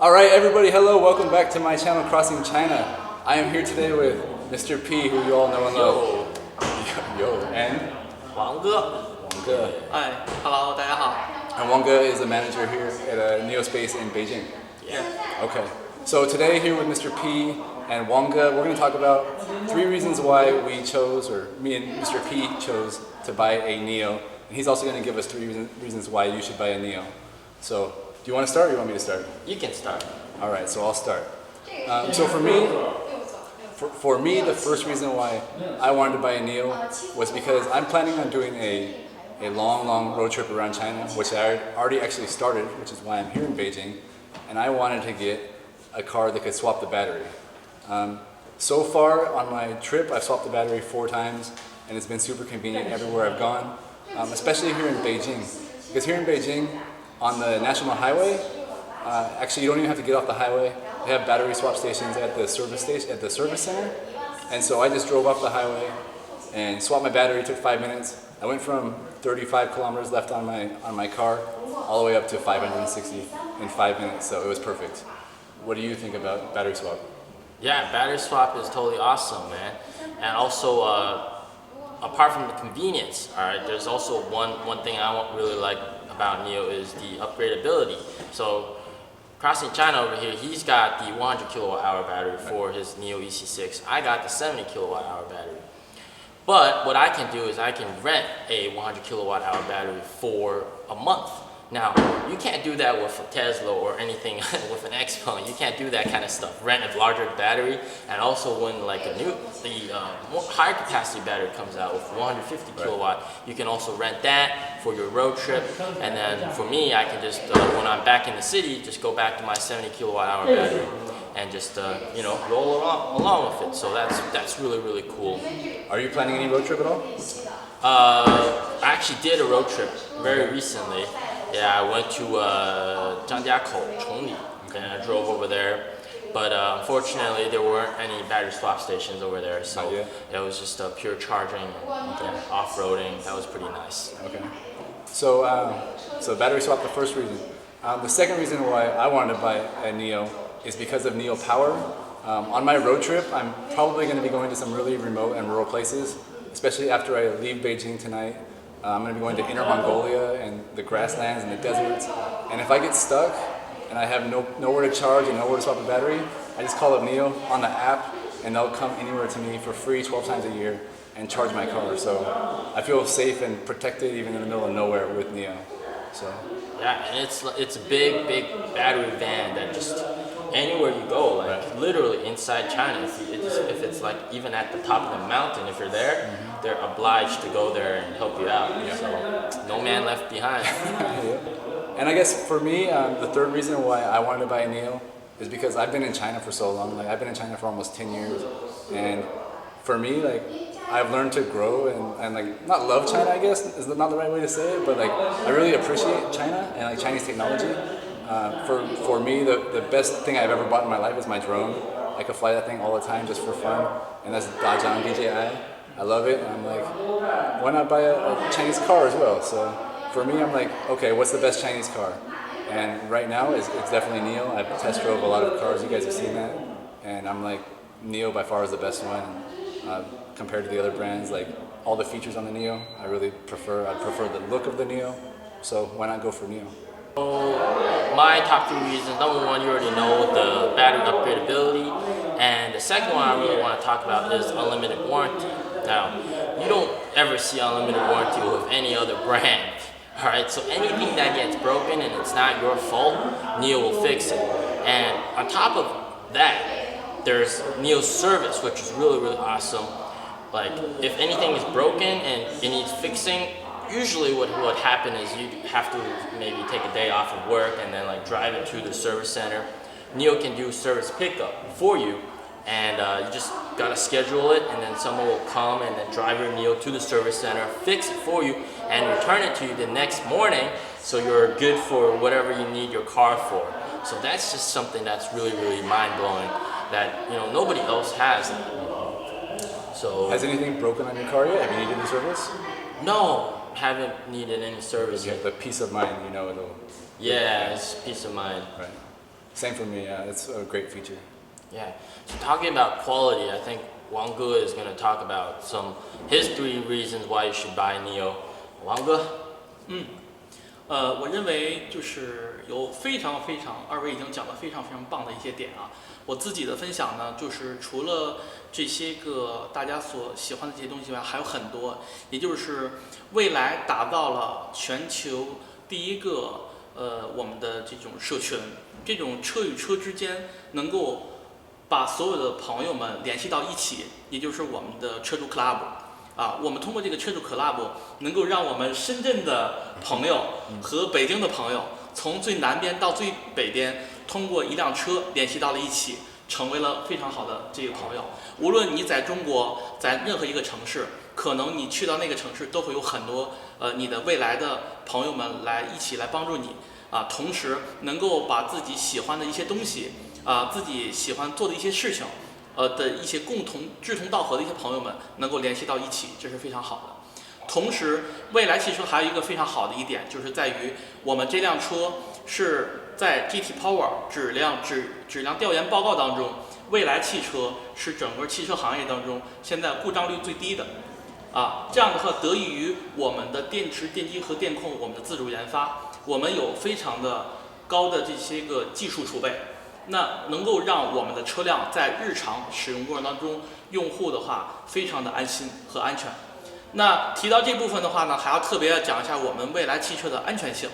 All right, everybody, hello. Welcome back to my channel, Crossing China. I am here today with Mr. P, who you all know and love. Yo, and Wang. Wang. Hi, hello, 大家好. And Wang is the manager here at NIO Space in Beijing. Yeah. Okay. So today here with Mr. P and Wang, we're going to talk about 3 reasons why we chose, or me and Mr. P chose to buy a NIO. And he's also going to give us 3 reasons why you should buy a NIO. So, do you want to start or you want me to start? You can start. All right, so I'll start. So for me, the first reason why I wanted to buy a NIO was because I'm planning on doing a long road trip around China, which I already actually started, which is why I'm here in Beijing, and I wanted to get a car that could swap the battery. So far on my trip, I've swapped the battery 4 times, and it's been super convenient everywhere I've gone, especially here in Beijing. Because here in Beijing, on the national highway, actually you don't even have to get off the highway. They have battery swap stations at the service center. And so I just drove off the highway and swapped my battery. It took 5 minutes. I went from 35 kilometers left on my car all the way up to 560 in 5 minutes. So it was perfect. What do you think about battery swap? Yeah, battery swap is totally awesome, man. And also, apart from the convenience, all right, there's also one thing I really like about NIO is the upgradability. So Crossing China over here, he's got the 100 kilowatt hour battery for his NIO EC6. I got the 70 kilowatt hour battery. But what I can do is I can rent a 100 kilowatt hour battery for a month. Now, you can't do that with a Tesla or anything with an X-Phone. You can't do that kind of stuff. Rent a larger battery, and also when like the higher capacity battery comes out with 150 kilowatt, you can also rent that for your road trip. And then for me, I can just, when I'm back in the city, just go back to my 70 kilowatt hour battery and just, roll along with it. So that's really cool. Are you planning any road trip at all? I actually did a road trip very recently. Yeah, I went to Zhangjiakou, Chongli, and I drove over there. But unfortunately, there weren't any battery swap stations over there, so it was just pure charging and off-roading. That was pretty nice. Okay. So, so battery swap, the first reason. The second reason why I wanted to buy a NIO is because of NIO Power. On my road trip, I'm probably going to be going to some really remote and rural places, especially after I leave Beijing tonight. I'm going to be going to Inner Mongolia and the grasslands and the deserts. And if I get stuck and I have nowhere to charge and nowhere to swap a battery, I just call up NIO on the app and they'll come anywhere to me for free 12 times a year and charge my car. So I feel safe and protected even in the middle of nowhere with NIO. So. Yeah, and it's a big battery van that just anywhere you go, like literally inside China. If it's like even at the top of the mountain, if you're there, they're obliged to go there and help you out. So no man left behind. And I guess for me, the third reason why I wanted to buy a NIO is because I've been in China for so long. Like I've been in China for almost 10 years, and for me, like I've learned to grow and like not love China, I guess is not the right way to say it, but like I really appreciate China and like Chinese technology. For me, the best thing I've ever bought in my life is my drone. I could fly that thing all the time just for fun, and that's Dajang DJI. I love it, and I'm like, why not buy a Chinese car as well? So for me, I'm like, okay, what's the best Chinese car? And right now, it's definitely NIO. I've test drove a lot of cars, you guys have seen that, and I'm like, NIO by far is the best one. Compared to the other brands, like all the features on the NIO, I prefer the look of the NIO, so why not go for NIO? My top 3 reasons, number 1, you already know, the battery upgradability, and the second one I really want to talk about is unlimited warranty. Now, you don't ever see unlimited warranty with any other brand, alright? So anything that gets broken and it's not your fault, NIO will fix it. And on top of that, there's NIO service, which is really awesome. Like, if anything is broken and it needs fixing, usually what would happen is you have to maybe take a day off of work and then like drive it to the service center. NIO can do service pickup for you, and you just gotta schedule it, and then someone will come and then drive your NIO to the service center, fix it for you, and return it to you the next morning, so you're good for whatever you need your car for. So that's just something that's really mind-blowing that nobody else has. So has anything broken on your car yet? Have you needed the service? No, haven't needed any service. You have the peace of mind, it'll. Yeah, it's peace of mind. Right. Same for me. Yeah, it's a great feature. Yeah. So talking about quality, I think Wang is going to talk about his 3 reasons why you should buy NIO. Wang哥，我认为就是有二位已经讲了非常棒的一些点啊。我自己的分享呢，就是除了这些个大家所喜欢的这些东西外，还有很多，也就是未来打造了全球第一个我们的这种社群，这种车与车之间能够把所有的朋友们联系到一起，也就是我们的车主 club。我们通过这个车主 club 能够让我们深圳的朋友和北京的朋友从最南边到最北边，通过一辆车联系到了一起，成为了非常好的这个朋友。无论你在中国，在任何一个城市，可能你去到那个城市都会有很多你的未来的朋友们一起来帮助你同时能够把自己喜欢的一些东西自己喜欢做的一些事情的一些志同道合的一些朋友们能够联系到一起，这是非常好的。同时，蔚来汽车还有一个非常好的一点，就是在于我们这辆车是在 GT Power 质量调研报告当中，蔚来汽车是整个汽车行业当中现在故障率最低的。这样的话得益于我们的电池、电机和电控我们的自主研发，我们有非常的高的这些个技术储备。那能够让我们的车辆在日常使用过程当中，用户的话非常的安心和安全。那提到这部分的话呢，还要特别讲一下我们蔚来汽车的安全性。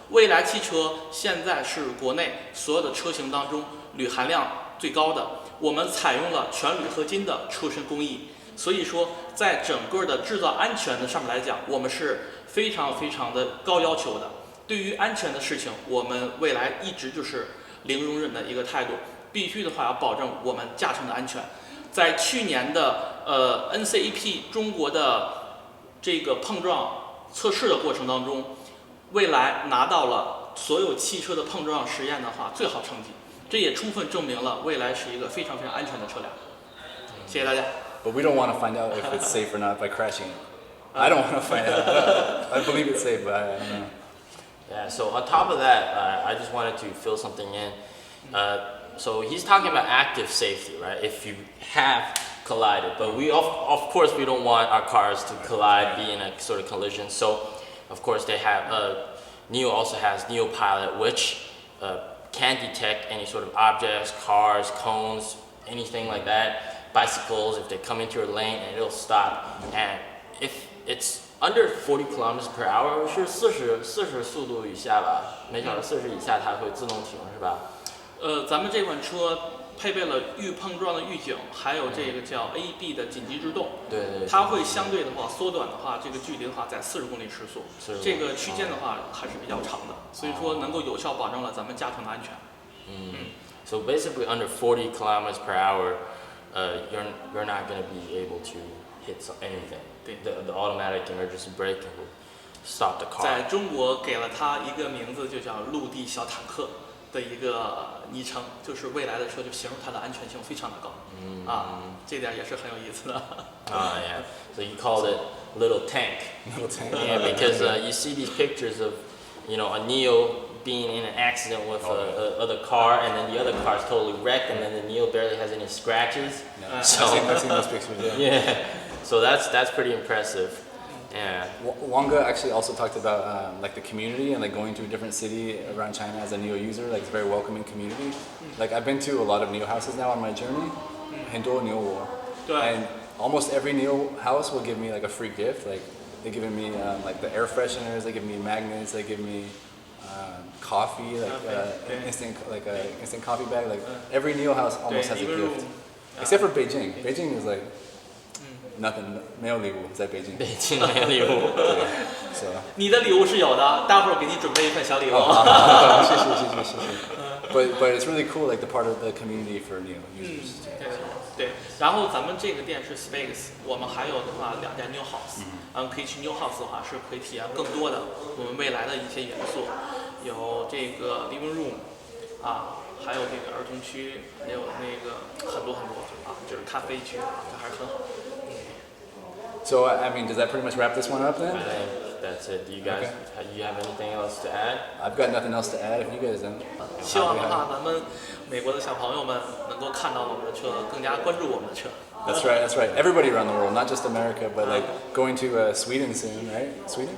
蔚来汽车现在是国内所有的车型当中铝含量最高的，我们采用了全铝合金的车身工艺，所以说在整个的制造安全的上面来讲，我们是非常的高要求的。对于安全的事情，我们蔚来一直就是零容忍的一个态度，必须的话要保证我们驾乘的安全。在去年的NCAP 中国的这个碰撞测试的过程当中，蔚来拿到了所有汽车的碰撞实验的话最好成绩，这也充分证明了蔚来是一个非常安全的车辆。谢谢大家。But we don't want to find out if it's safe or not by crashing. I don't want to find out. I believe it's safe, but I don't know. Yeah, so on top of that, I just wanted to fill something in. So he's talking about active safety, right? If you have collided, but we of course we don't want our cars to collide, be in a sort of collision. So of course they have NIO also has NIO Pilot, which can detect any sort of objects, cars, cones, anything like that, bicycles if they come into your lane, and it'll stop. And if it's under 40 kilometers per hour 是40速度以下吧，每小时40以下它会自动停，是吧？咱们这款车配备了预碰撞的预警，还有这个叫 AB 的紧急制动。对，它会相对的话缩短的话，这个距离的话在40公里时速，这个区间的话还是比较长的，所以说能够有效保证了咱们驾乘的安全。So basically under 40 kilometers per hour, you're not going to be able to hit anything. The automatic emergency braking will stop the car. 在中国给了它一个名字，就叫陆地小坦克的一个昵称，就是未来的车就形容它的安全性非常的高。这点也是很有意思的。Yeah. So you called it little tank. Little tank. Yeah, because you see these pictures of, a NIO being in an accident with other car, and then the other car is totally wrecked, and then the NIO barely has any scratches. Yeah. So, I've seen those pictures. Yeah. So that's pretty impressive. Yeah. Wang actually also talked about like the community and like going to a different city around China as a NIO user, like it's a very welcoming community. Like I've been to a lot of NIO houses now on my journey. 很多NIO我. And almost every NIO house will give me like a free gift. Like they've given me like the air fresheners, they give me magnets, they give me coffee, like instant coffee bag. Like every NIO house almost has a gift, except for Beijing. Beijing is like nothing, 没有礼物在北京。北京没有礼物。So. 你的礼物是有的，待会儿给你准备一份小礼物。谢谢。But it's really cool, like the part of the community for NIO users. 对，然后咱们这个店是 Space， 我们还有的话2家 NIO House， 可以去 NIO House 的话是可以体验更多的我们未来的一些元素，有这个 living room， 还有这个儿童区，还有那个很多就是咖啡区，这还是很好。So I mean, does that pretty much wrap this one up then? that's it. Do you guys, you have anything else to add? I've got nothing else to add if you guys don't. 希望的话，咱们美国的小朋友们能够看到我们的车，更加关注我们的车。That's right, that's right. Everybody around the world, not just America, but like going to Sweden soon, right? Sweden?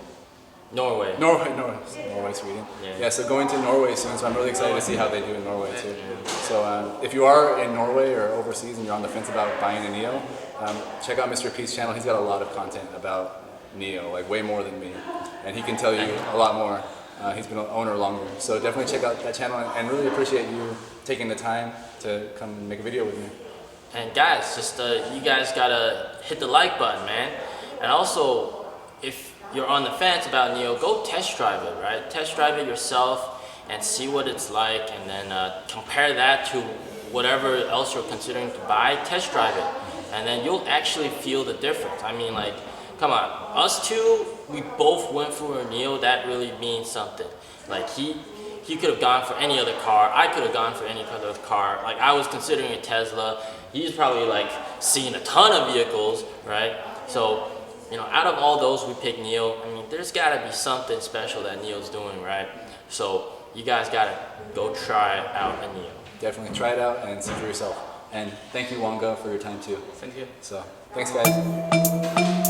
Norway, Sweden. Yeah. So going to Norway soon, so I'm really excited to see how they do in Norway too. So if you are in Norway or overseas and you're on the fence about buying a NIO, check out Mr. P's channel. He's got a lot of content about NIO, like way more than me, and he can tell you a lot more. He's been an owner longer, so definitely check out that channel and really appreciate you taking the time to come and make a video with me. And guys, just you guys gotta hit the like button, man. And also, if you're on the fence about NIO, go test drive it, right? Test drive it yourself and see what it's like, and then compare that to whatever else you're considering to buy. Test drive it, and then you'll actually feel the difference. I mean, like, come on, us two, we both went for a NIO. That really means something. Like he could have gone for any other car. I could have gone for any other car. Like I was considering a Tesla. He's probably like seen a ton of vehicles, right? So, you know, out of all those, we picked NIO. I mean, there's gotta be something special that NIO's doing, right? So you guys gotta go try out a NIO. Definitely try it out and see for yourself. And thank you, Wang, for your time too. Thank you. So, thanks guys.